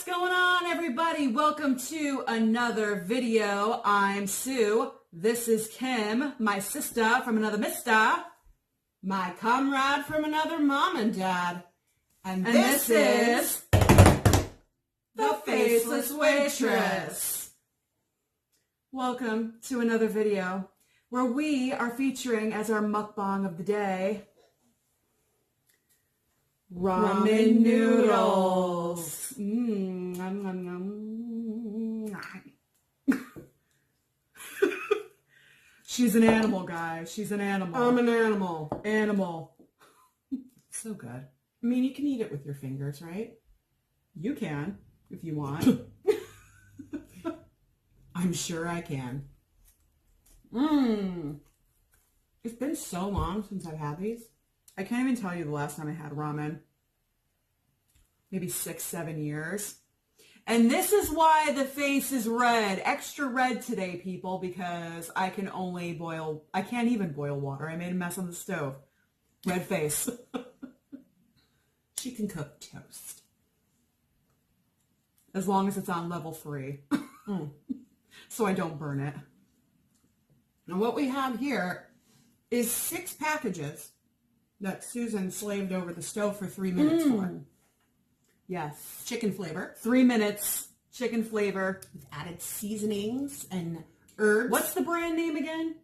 What's going on, everybody? Welcome to another video. I'm Sue. This is Kim, my sister from another mister, my comrade from another mom and dad. And this is the Faceless Waitress. Welcome to another video where we are featuring as our mukbang of the day ramen noodles. Nom, nom, nom. She's an animal, guys. She's an animal. I'm an animal. Animal. So good. I mean, you can eat it with your fingers, right? You can, if you want. I'm sure I can. It's been so long since I've had these. I can't even tell you the last time I had ramen. Maybe 6-7 years. And this is why the face is red. Extra red today, people, because I can't even boil water. I made a mess on the stove. Red face. She can cook toast. As long as it's on level 3. So I don't burn it. Now what we have here is 6 packages that Susan slaved over the stove for 3 minutes for. Yes. Chicken flavor. 3 minutes. Chicken flavor. With added seasonings and herbs. What's the brand name again?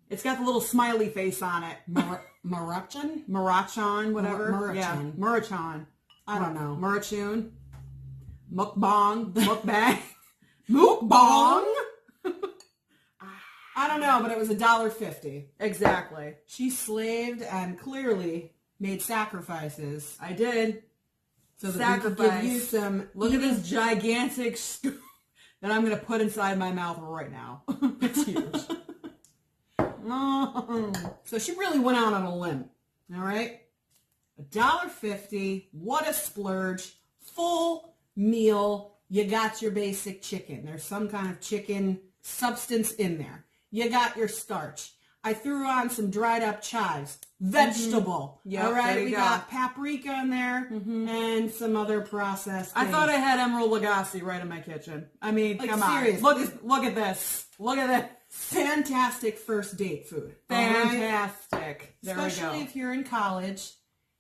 It's got the little smiley face on it. Marachan? Marachan, whatever. Marachan. Yeah, Marachan. I don't know. Marachun. Mukbang. Mukbang. Mukbang. I don't know, but it was $1.50. Exactly. She slaved and clearly made sacrifices. I did. So that we could give you some. Look at this gigantic scoop that I'm going to put inside my mouth right now. It's huge. So she really went out on a limb. All right? $1.50. What a splurge. Full meal. You got your basic chicken. There's some kind of chicken substance in there. You got your starch. I threw on some dried up chives. Vegetable. Yep, all right, we go. got paprika in there and some other processed things. I thought I had Emerald Lagasse right in my kitchen. I mean, Like, come on. seriously. Look at this. Look at this. Fantastic first date food. Fantastic. Right? There we go. Especially if you're in college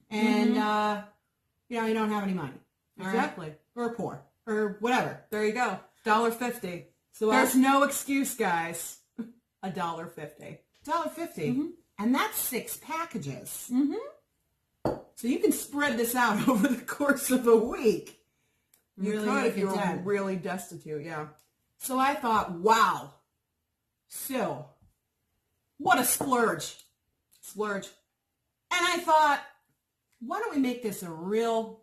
and you don't have any money. All Exactly. Right? Or poor. Or whatever. There you go. $1.50. So there's no excuse, guys. $1.50. $1.50. And that's 6 packages. So you can spread this out over the course of a week. You Really could make if you it were done. really destitute, yeah. So I thought, wow. So, what a splurge. Splurge. And I thought, why don't we make this a real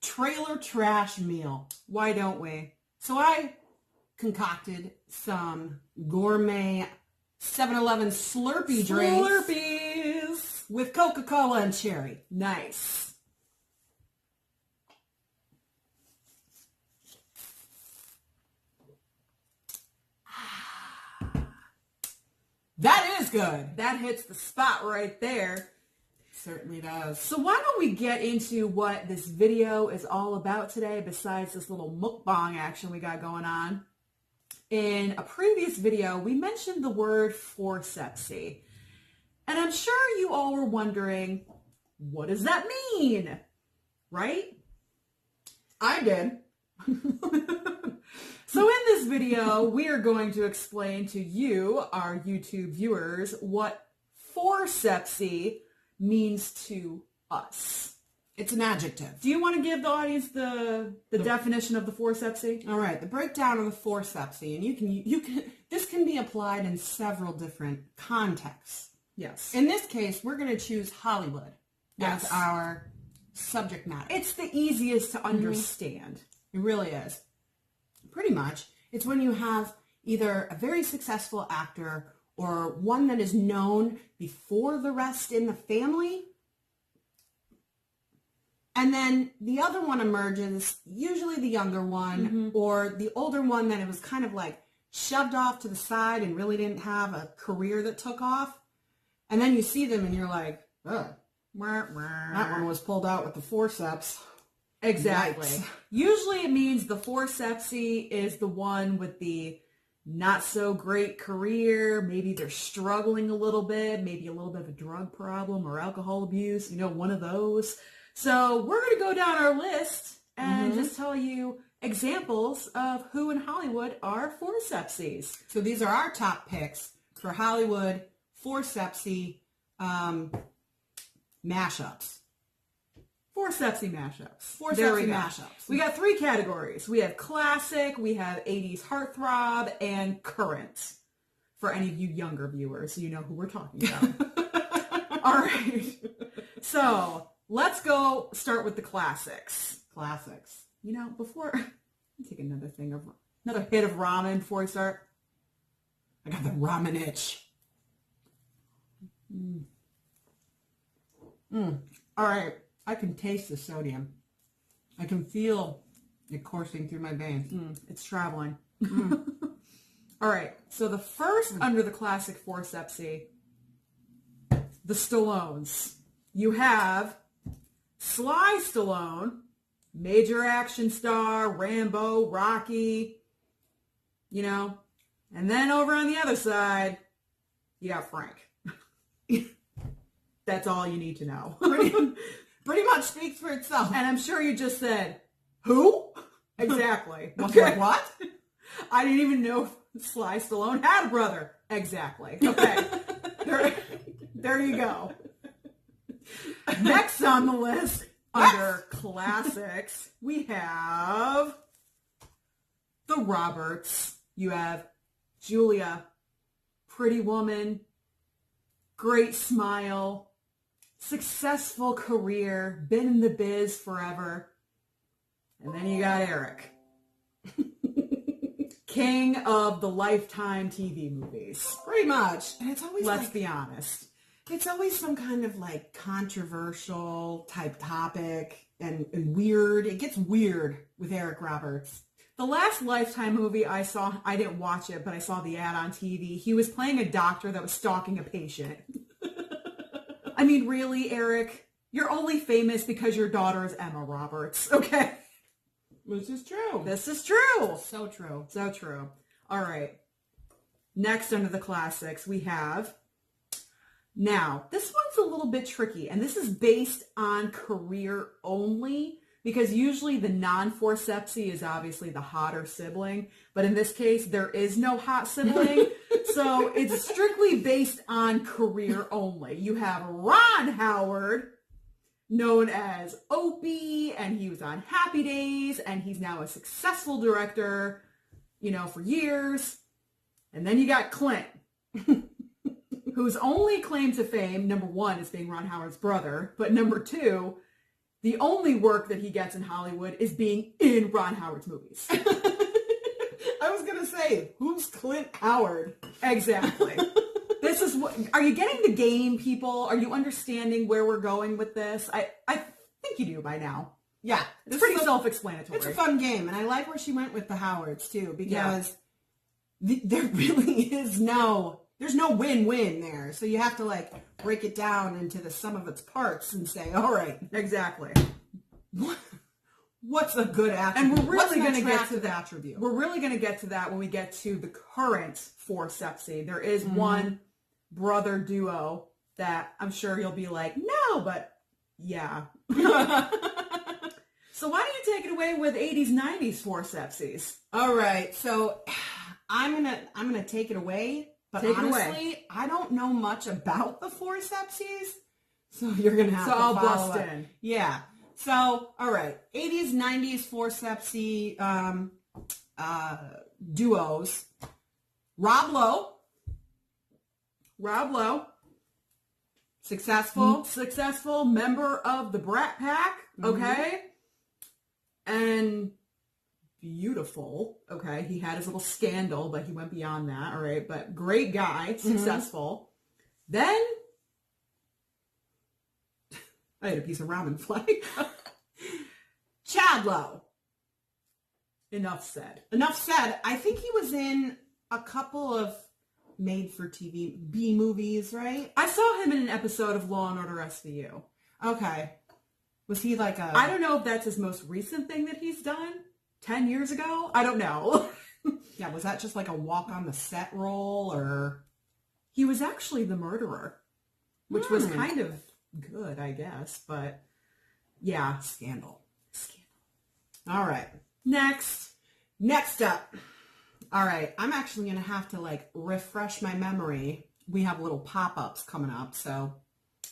trailer trash meal? Why don't we? So I concocted some gourmet 7-Eleven Slurpee drinks. Slurpees. With Coca-Cola and cherry. Nice. That is good. That hits the spot right there. Certainly does. So why don't we get into what this video is all about today besides this little mukbang action we got going on. In a previous video, we mentioned the word Forceps-y. And I'm sure you all were wondering, what does that mean? Right? I did. So in this video, we are going to explain to you, our YouTube viewers, what Forceps-y means to us. It's an adjective. Do you want to give the audience the definition of the Forceps-y? All right, the breakdown of the Forceps-y, and you can this can be applied in several different contexts. Yes. In this case, we're going to choose Hollywood Yes. as our subject matter. It's the easiest to understand. It really is. Pretty much. It's when you have either a very successful actor or one that is known before the rest in the family. And then the other one emerges, usually the younger one or the older one that it was kind of like shoved off to the side and really didn't have a career that took off. And then you see them and you're like, oh, that one was pulled out with the forceps. Exactly. Yikes. Usually it means the Forceps-y is the one with the not so great career. Maybe they're struggling a little bit, maybe a little bit of a drug problem or alcohol abuse, one of those. So we're going to go down our list and just tell you examples of who in Hollywood are Forceps-ys. So these are our top picks for Hollywood Forceps-y mashups. Forceps-y mashups. Forceps-y mashups. We got 3 categories. We have classic, we have 80s heartthrob, and current. For any of you younger viewers, you know who we're talking about. All right. So let's go start with the classics. Classics. Before take another hit of ramen before we start. I got the ramen itch. All right. I can taste the sodium. I can feel it coursing through my veins. It's traveling. All right. So the first under the classic Forceps-y, the Stallones. You have Sly Stallone, major action star, Rambo, Rocky, and then over on the other side, you got Frank. That's all you need to know. Pretty much speaks for itself. And I'm sure you just said, who? Exactly. Okay. What? I didn't even know Sly Stallone had a brother. Exactly. Okay. there you go. Next on the list, under classics, we have the Roberts. You have Julia, pretty woman, great smile, successful career, been in the biz forever. And then you got Eric. King of the Lifetime TV movies. Pretty much. And it's always Let's be honest. It's always some kind of controversial type topic and weird. It gets weird with Eric Roberts. The last Lifetime movie I saw, I didn't watch it, but I saw the ad on TV. He was playing a doctor that was stalking a patient. I mean, really, Eric? You're only famous because your daughter is Emma Roberts, okay? This is true. This is true. So true. So true. All right. Next under the classics, we have... Now, this one's a little bit tricky, and this is based on career only, because usually the non-Forceps-y is obviously the hotter sibling, but in this case, there is no hot sibling, so it's strictly based on career only. You have Ron Howard, known as Opie, and he was on Happy Days, and he's now a successful director, for years. And then you got Clint, whose only claim to fame, number 1, is being Ron Howard's brother, but number 2, the only work that he gets in Hollywood is being in Ron Howard's movies. I was going to say, who's Clint Howard? Exactly. This is what, are you getting the game, people? Are you understanding where we're going with this? I think you do by now. Yeah. It's pretty self-explanatory. It's a fun game, and I like where she went with the Howards, too, because there really is there's no win-win there. So you have to break it down into the sum of its parts and say, all right, exactly. What's a good attribute? And we're really going to get to that attribute. We're really going to get to that when we get to the current Forceps-y. There is one brother duo that I'm sure you'll be like, no, but yeah. So why don't you take it away with 80s, 90s Forceps-ys? All right. So I'm gonna take it away. But honestly, I don't know much about the Forceps-ys, so you're going to have to I'll follow bust up. in. Yeah. So, all right. 80s, 90s Forceps-y duos. Rob Lowe. Successful member of the Brat Pack, okay? And... beautiful. Okay, he had his little scandal, but he went beyond that. All right, but great guy, successful. Then I had a piece of ramen flag. Chad Lowe. Enough said. I think he was in a couple of made-for-TV B movies, right? I saw him in an episode of Law and Order SVU. Okay. Was he like I don't know if that's his most recent thing that he's done. 10 years ago? I don't know. Yeah, was that just like a walk on the set role, or? He was actually the murderer, which was kind of good, I guess. But yeah, Scandal. All right. Next up. All right. I'm actually going to have to like refresh my memory. We have little pop-ups coming up, so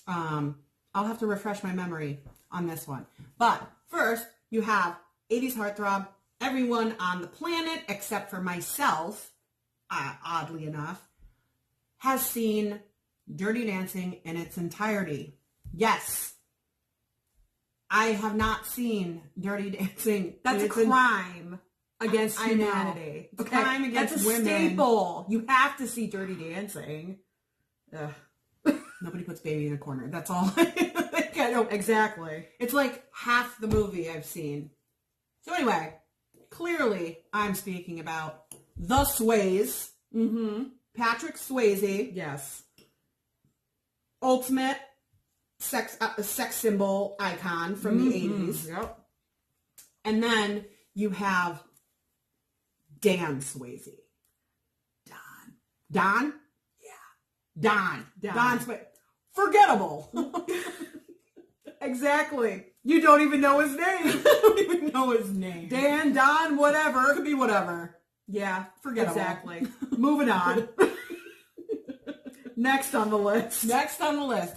I'll have to refresh my memory on this one. But first, you have 80s heartthrob. Everyone on the planet, except for myself, oddly enough, has seen Dirty Dancing in its entirety. Yes. I have not seen Dirty Dancing. That's a crime against humanity. It's a crime against women. That's a staple. You have to see Dirty Dancing. Ugh. Nobody puts baby in a corner. That's all. I don't, exactly. It's like half the movie I've seen. So anyway, clearly I'm speaking about the Sways. Mm-hmm. Patrick Swayze. Yes. Ultimate sex symbol icon from the 80s. Yep. And then you have Dan Swayze. Don? Yeah. Don Swayze. Forgettable. Exactly. You don't even know his name. I don't even know his name. Dan, Don, whatever. Could be whatever. Yeah, forgettable. Exactly. Moving on. Next on the list.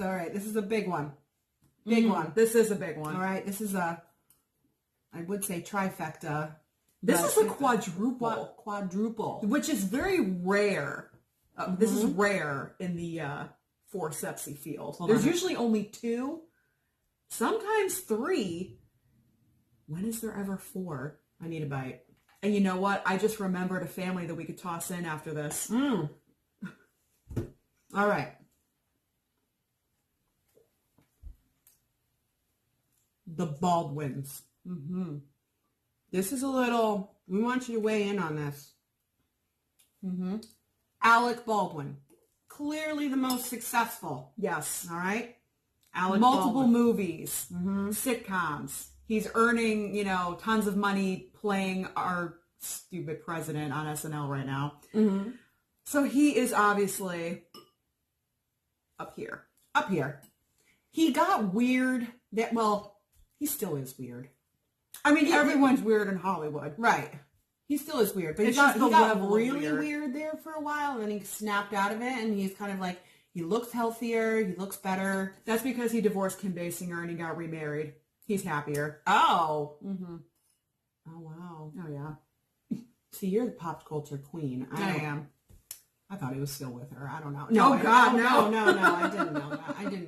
All right, this is a big one. Big one. This is a big one. All right, this is I would say trifecta. This is a quadruple. Quadruple. Which is very rare. This is rare in the Forceps-y field. There's usually only 2, sometimes 3. When is there ever 4? I need a bite. And you know what? I just remembered a family that we could toss in after this. All right. The Baldwins. This is a little, we want you to weigh in on this. Alec Baldwin. Clearly the most successful. Yes. All right? Alec Multiple Baldwin. movies, sitcoms. He's earning, tons of money playing our stupid president on SNL right now. So he is obviously up here. He got weird. He still is weird. I mean, everyone's weird in Hollywood. Right. He still is weird. But It's he just the got level of really weird. weird there for a while, and then he snapped out of it, and he's kind of like, he looks healthier, he looks better. That's because he divorced Kim Basinger and he got remarried. He's happier. Oh. Oh, wow. Oh, yeah. See, you're the pop culture queen. I am. I thought he was still with her. I don't know. No, God, no. I didn't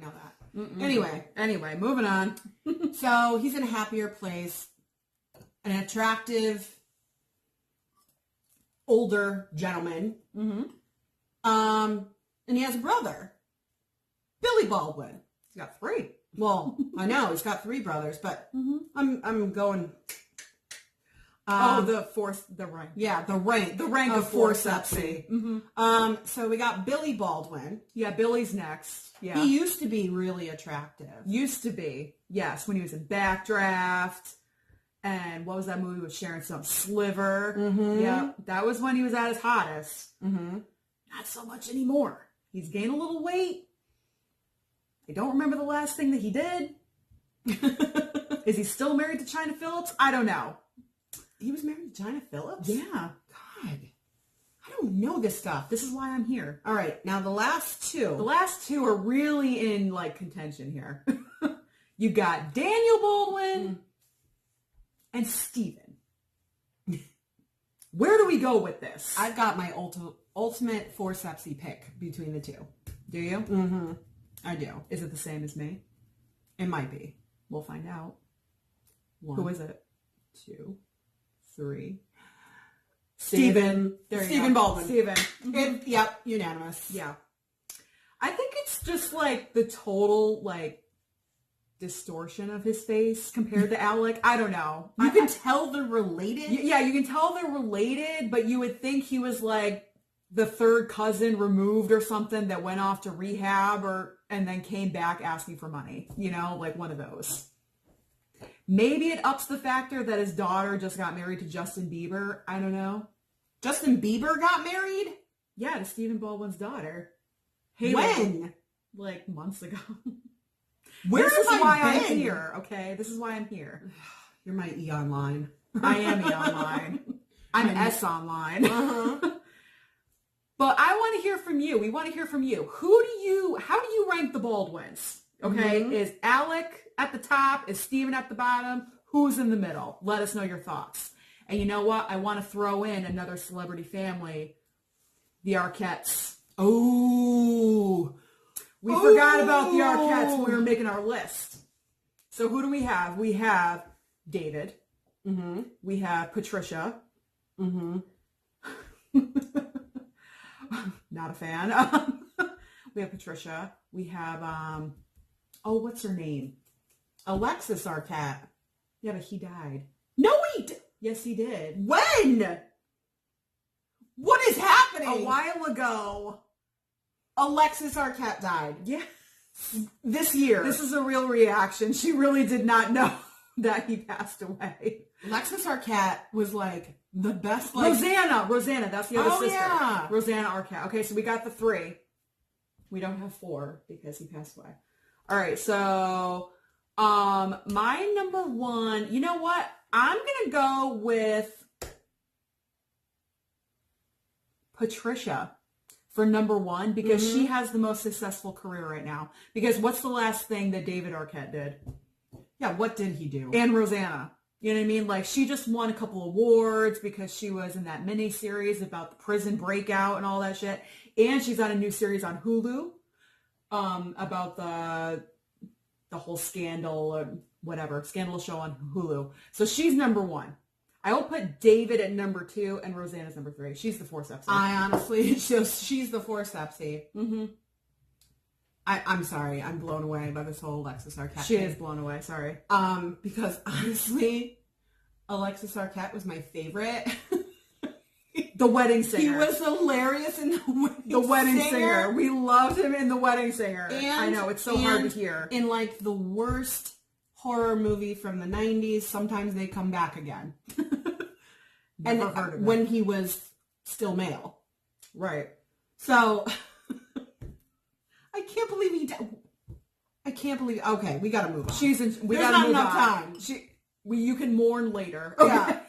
know that. Anyway, moving on. So he's in a happier place. An attractive older gentleman. And he has a brother, Billy Baldwin. He's got 3. Well, I know he's got 3 brothers, but I'm going. The rank. Yeah, the rank of Forceps-y. So we got Billy Baldwin. Yeah, Billy's next. Yeah, He used to be really attractive. used to be. Yes, when he was in Backdraft. And what was that movie with Sharon Stone? Sliver. Yeah, that was when he was at his hottest. Not so much anymore. He's gained a little weight. I don't remember the last thing that he did. Is he still married to China Phillips? I don't know. He was married to China Phillips? Yeah. God. I don't know this stuff. This is why I'm here. All right. Now the last 2. The last 2 are really in contention here. You got Daniel Baldwin and Steven. Where do we go with this? I've got my ultimate Forceps-y pick between the 2. Do you? I do. Is it the same as me? It might be. We'll find out. 1, Who is it? 2, 3. Steven. There you Steven go. Baldwin. Steven. Yep, unanimous. Yeah. I think it's just the total distortion of his face compared to Alec. I don't know. You can tell they're related. Yeah, you can tell they're related, but you would think he was the 3rd cousin removed or something that went off to rehab and then came back asking for money. One of those. Maybe it ups the factor that his daughter just got married to Justin Bieber. I don't know. Justin Bieber got married? Yeah, to Stephen Baldwin's daughter. When? Like months ago. This is why I'm here, okay? This is why I'm here. You're my E online. I am E online. I'm S online. Uh-huh. But I want to hear from you. We want to hear from you. How do you rank the Baldwins? Okay, Is Alec at the top? Is Steven at the bottom? Who's in the middle? Let us know your thoughts. And you know what? I want to throw in another celebrity family, the Arquettes. Oh, we forgot about the Arquettes when we were making our list. So who do we have? We have David. Mm-hmm. We have Patricia. Mm-hmm. Not a fan. We have Patricia. We have, what's her name? Alexis Arquette. Yeah, but he died. No, he did. Yes, he did. When? What is happening? A while ago. Alexis Arquette died. Yeah. This year. This is a real reaction. She really did not know that he passed away. Alexis Arquette was like the best. Like, Rosanna, that's the other sister. Yeah. Rosanna Arquette. Okay, so we got the 3. We don't have 4 because he passed away. All right, so my number 1, you know what? I'm going to go with Patricia for number 1 because she has the most successful career right now. Because what's the last thing that David Arquette did? Yeah, what did he do? And Rosanna. You know what I mean? Like, she just won a couple awards because she was in that mini series about the prison breakout and all that shit. And she's on a new series on Hulu about the whole scandal or whatever, scandal show on Hulu. So she's number 1. I will put David at number 2 and Rosanna's number 3. She's the Forceps-y. I honestly, she's the Forceps-y. Mm-hmm. I'm sorry. I'm blown away by this whole Alexis Arquette She thing. is blown away. Sorry. Because honestly, Alexis Arquette was my favorite. The Wedding Singer. He was hilarious in The Wedding Singer. We loved him in The Wedding Singer. And, I know, it's so hard to hear. In like the worst horror movie from the 90s, Sometimes They Come Back Again. Never heard of it. When he was still male. Right. So, I can't believe he died. I can't believe, okay, we gotta move on. There's not enough time. You can mourn later. Okay. Yeah.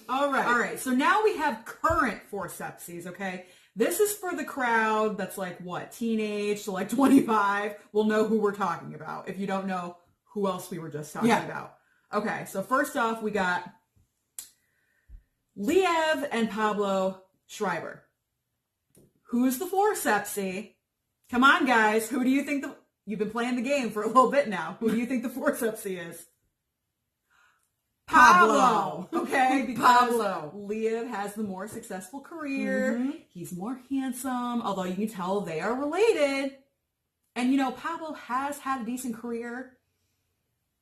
All right. So now we have current Forceps-ys, okay? This is for the crowd that's like, what, teenage to like 25 will know who we're talking about. If you don't know who else we were just talking about. Okay, so first off, we got Liev and Pablo Schreiber. Who's the Forceps-y? Come on, guys. Who do you think you've been playing the game for a little bit now. Who do you think the Forceps-y is? Pablo. Okay, because Pablo. Liev has the more successful career. Mm-hmm. He's more handsome, although you can tell they are related. And you know, Pablo has had a decent career,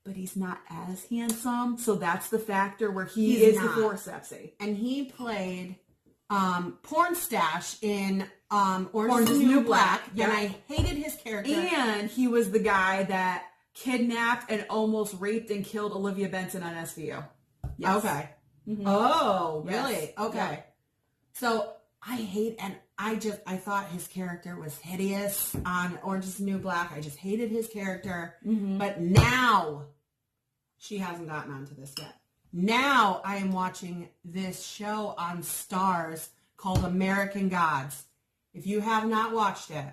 but he's not as handsome. So that's the factor where he is the Forceps-y. And he played Porn Stash in Orange is the New Black. Yep. And I hated his character. And he was the guy that kidnapped and almost raped and killed Olivia Benson on SVU. Yes. Okay. Mm-hmm. Oh, yes. really? Okay. Yeah. So I thought his character was hideous on Orange is the New Black. I just hated his character. Mm-hmm. But now, she hasn't gotten onto this yet. Now I am watching this show on Stars called American Gods. If you have not watched it,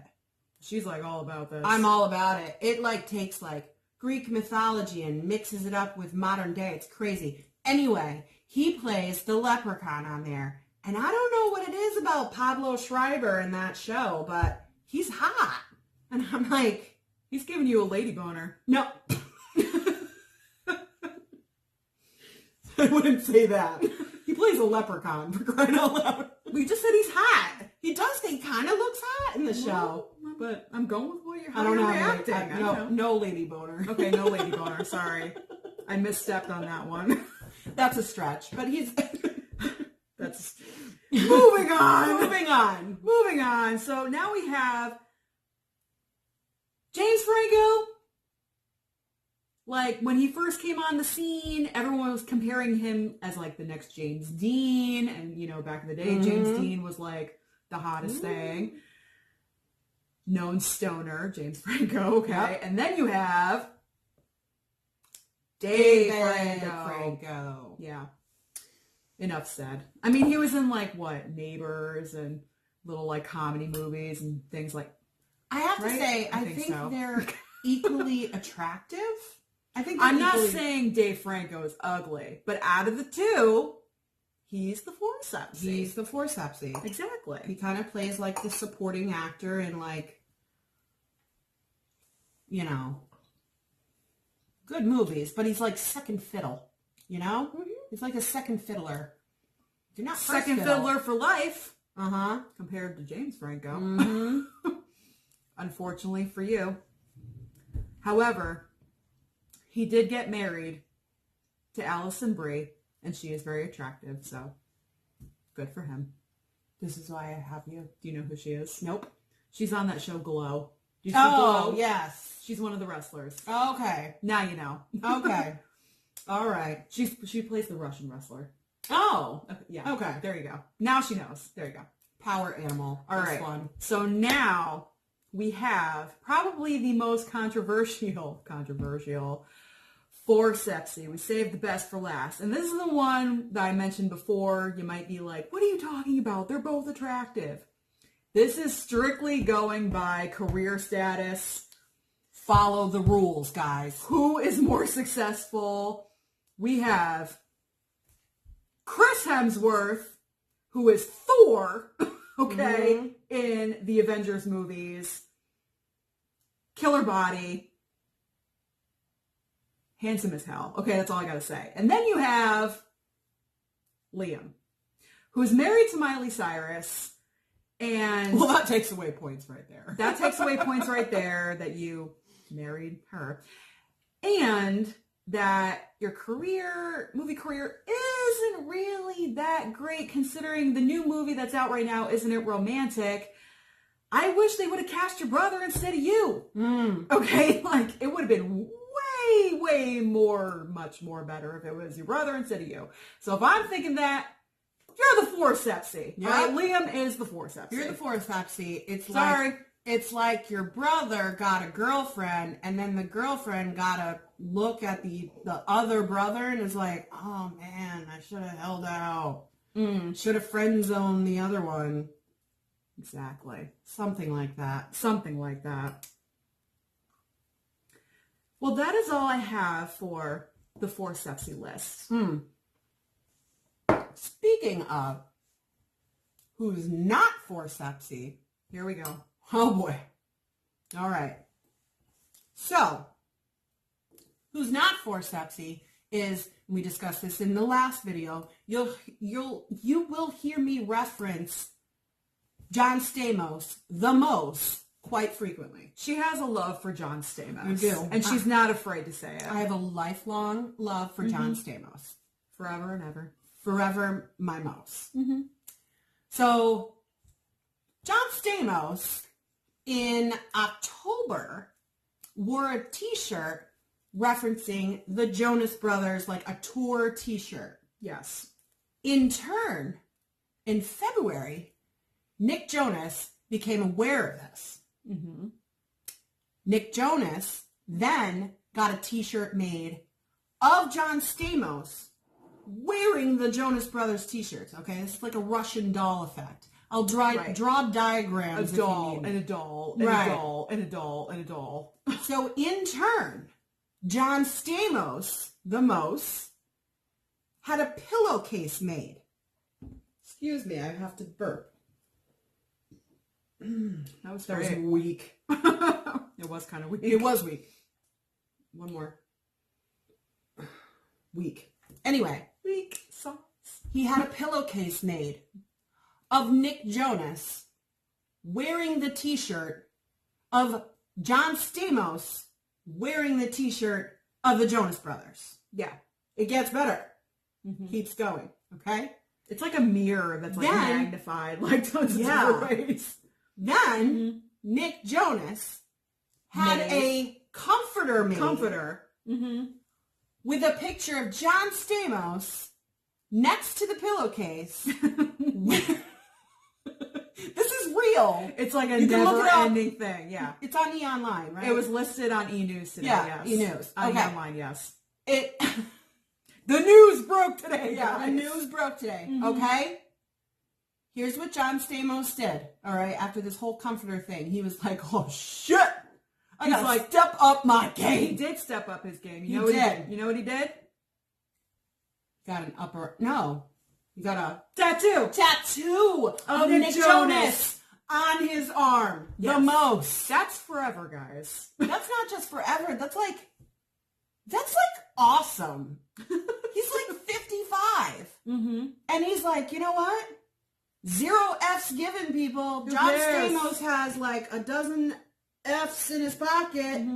she's like all about this. I'm all about it. It like takes like Greek mythology and mixes it up with modern day. It's crazy. Anyway, he plays the leprechaun on there. And I don't know what it is about Pablo Schreiber in that show, but he's hot. And I'm like, he's giving you a lady boner. no. I wouldn't say that. He plays a leprechaun, for crying out loud. We just said he's hot. He does. He kind of looks hot in the show. But I'm going with I don't know reacting. No lady boner. Okay, no lady boner. Sorry. I misstepped on that one. That's a stretch. But he's... That's... Moving on. Moving on. So now we have James Franco, Like, when he first came on the scene, everyone was comparing him as, like, the next James Dean. And, you know, back in the day, James Dean was, like, the hottest thing. Known stoner, James Franco, okay? Yep. And then you have Dave Franco. Yeah. Enough said. I mean, he was in, like, what? Neighbors and little, like, comedy movies and things like... I have to say, I think so. They're equally attractive. I'm not saying Dave Franco is ugly, but out of the two, he's the Forceps-y. He's the Forceps-y. Exactly. He kind of plays like the supporting actor in, like, you know, good movies, but he's like second fiddle, you know? Mm-hmm. He's like a second fiddler. You're not second fiddler for life. Uh-huh. Compared to James Franco. Mm-hmm. Unfortunately for you. However, he did get married to Alison Brie, and she is very attractive, so good for him. This is why I have you. Do you know who she is? Nope. She's on that show Glow. Do you see Glow? Yes. She's one of the wrestlers. Okay. Now you know. Okay. All right. She plays the Russian wrestler. Oh. Okay, yeah. Okay. There you go. Now she knows. There you go. Power animal. All right. So now we have probably the most controversial Forceps-y. We saved the best for last. And this is the one that I mentioned before. You might be like, what are you talking about? They're both attractive. This is strictly going by career status. Follow the rules, guys. Who is more successful? We have Chris Hemsworth, who is Thor, okay, in the Avengers movies. Killer body. Handsome as hell. Okay, that's all I gotta say. And then you have Liam, who's married to Miley Cyrus. And well, that takes away points right there. That takes away points right there that you married her. And that your movie career isn't really that great considering the new movie that's out right now, Isn't It Romantic? I wish they would have cast your brother instead of you. Okay? Like, it would have been much more better if it was your brother instead of you. So if I'm thinking that, you're the Forceps-y. Yep. Right? Liam is the Forceps-y. You're the Forceps-y. Sorry. It's like your brother got a girlfriend, and then the girlfriend got to look at the other brother and is like, oh man, I should have held out. Should have friend zoned the other one. Exactly. Something like that. Something like that. Well, that is all I have for the Forceps-y list. Speaking of who's not Forceps-y, here we go. Oh boy. All right. So, who's not Forceps-y is, we discussed this in the last video, you will hear me reference John Stamos the most quite frequently. She has a love for John Stamos. You do. And she's not afraid to say it. I have a lifelong love for John Stamos. Forever and ever. Forever my most. So, John Stamos in October wore a t-shirt referencing the Jonas Brothers, like a tour t-shirt. Yes. In turn, in February, Nick Jonas became aware of this. Nick Jonas then got a t-shirt made of John Stamos wearing the Jonas Brothers t-shirts. Okay, this is like a Russian doll effect. I'll draw diagrams. A doll, and a doll, and a doll, and a doll, and a doll. So in turn, John Stamos, the most, had a pillowcase made. Excuse me, I have to burp. That was weak. It was kind of weak. It was weak. One more. Weak. Anyway. Weak sauce. He had a pillowcase made of Nick Jonas wearing the t-shirt of John Stamos wearing the t-shirt of the Jonas Brothers. Yeah. It gets better. Keeps going. Okay? It's like a mirror that's like magnified like tons of different ways. Then Nick Jonas had a comforter made. with a picture of John Stamos next to the pillowcase. This is real. It's like a never-ending thing. Yeah. It's on E-Online, right? It was listed on E-News today, yeah, yes. E-News. On Okay. E-Online, yes. The news broke today, Yeah, guys. The news broke today, okay? Here's what John Stamos did, all right, after this whole comforter thing. He was like, oh, shit. I gotta step up my game. He did step up his game. You know what he did? You know what he did? Got an no. You got a tattoo of Nick Jonas on his arm. Yes. The most. That's forever, guys. That's not just forever. That's like awesome. He's like 55. And he's like, you know what? 0 F's given, people. John Stamos has like a dozen F's in his pocket.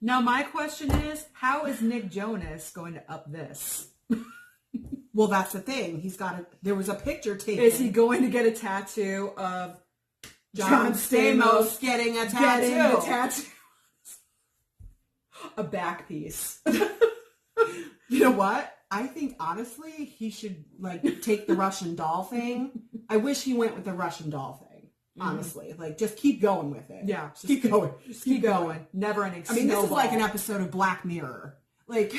Now, my question is, how is Nick Jonas going to up this? Well, that's the thing. There was a picture taken. Is he going to get a tattoo of John Stamos getting a tattoo? A back piece. You know what? I think, honestly, he should, like, take the Russian doll thing. I wish he went with the Russian doll thing, honestly. Like, just keep going with it. Yeah. Just keep going. Just keep going. Never ending. I mean, this is like an episode of Black Mirror. Like...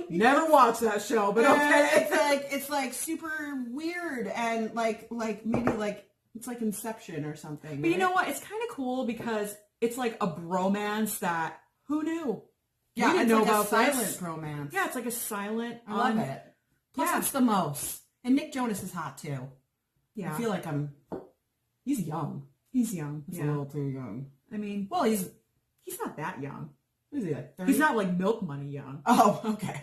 Never watched that show, but okay. It's like super weird and like maybe like it's like Inception or something. But you know what? It's kind of cool because it's like a bromance that who knew? Yeah, we didn't know about silent romance. Yeah, it's like a silent. I love it. Plus, it's the most. And Nick Jonas is hot too. Yeah, I feel like he's young. He's young. He's a little too young. I mean, well, he's not that young. Is he like 30? He's not like Milk Money young. Oh, okay.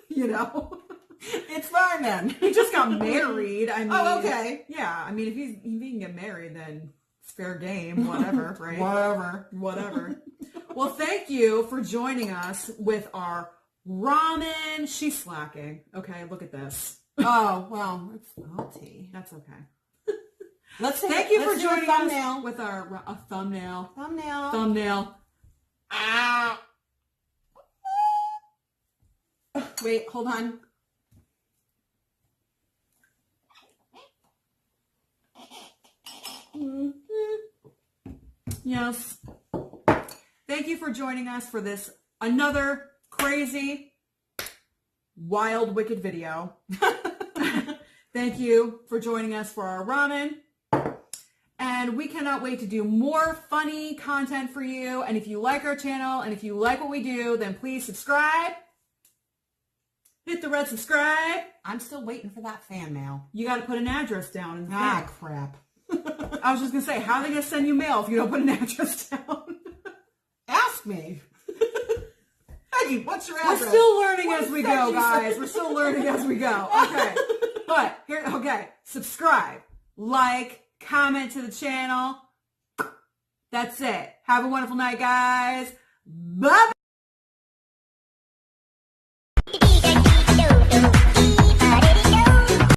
You know, it's fine then. He just got married. I mean, oh, okay. Yeah, I mean, if he can get married, then it's fair game. Whatever, right? Whatever. Well, thank you for joining us with our ramen. She's slacking. Okay, look at this. Oh, well, it's salty. That's okay. Thank you for joining us with our thumbnail. Ow. Wait, hold on. Yes. Thank you for joining us for this another crazy, wild, wicked video. Thank you for joining us for our ramen. And we cannot wait to do more funny content for you. And if you like our channel and if you like what we do, then please subscribe. Hit the red subscribe. I'm still waiting for that fan mail. You got to put an address down. In the thing. Crap. I was just going to say, how are they going to send you mail if you don't put an address down? Ask me. Hey, what's your address? We're still learning as we go, guys. We're still learning as we go. Okay. But, subscribe, like, comment to the channel. That's it. Have a wonderful night, guys. Bye.